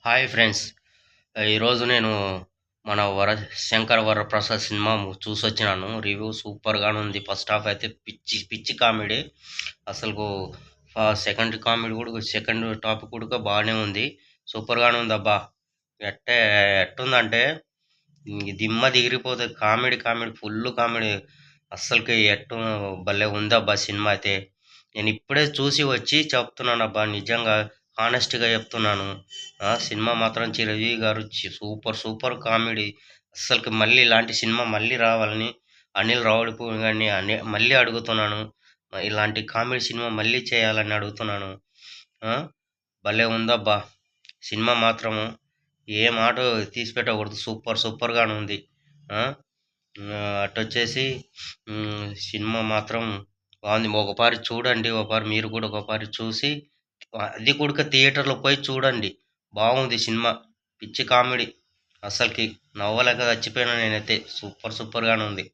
Hi friends. ఈరోజు నేను మన శంకర్ వరప్రసాద్ సినిమా చూసొచ్చినాను. రివ్యూ సూపర్‌గానే ఉంది. ఫస్ట్ హాఫ్ అయితే పిచ్చి పిచ్చి కామెడీ. అసలుకు సెకండ్ కామెడీ కూడా సెకండ్ టాపిక్ కూడా బాగానే ఉంది. సూపర్‌గానే ఉందబ్బా! ఎట్టే ఎట్టుందంటే దిమ్మ తిరిగిపోతది. Comedy comedy full comedy. అస్సలకి భలే ఉందబ్బా సినిమా అయితే. నేనిప్పుడే చూసి వచ్చి చెప్తున్నానబ్బా! నిజంగా హానెస్ట్‌గా చెప్తున్నాను. సినిమా మాత్రం చిరంజీవి గారు సూపర్ సూపర్ కామెడీ. అస్సలకి మళ్ళీ ఇలాంటి సినిమా మళ్ళీ రావాలని అనిల్ రావిపూడి గారిని మళ్ళీ అడుగుతున్నాను. ఇలాంటి కామెడీ సినిమా మళ్ళీ చేయాలని అడుగుతున్నాను. ఆ! భలే ఉందబ్బా! సినిమా మాత్రము ఏ మాట తీసిపెట్టకూడదు. సూపర్ సూపర్‌గానే ఉంది. ఆ! అటొచ్చేసి సినిమా మాత్రం బావుంది. ఒకపారి చూడండి. ఒకపారి మీరు కూడా ఒకపారి చూసి అది కూడక థియేటర్‌లో పోయి చూడండి. బాగుంది సినిమా. పిచ్చి కామెడీ. అస్సలకి నవ్వలేక చచ్చిపోయాను నేనైతే. సూపర్ సూపర్‌గానే ఉంది.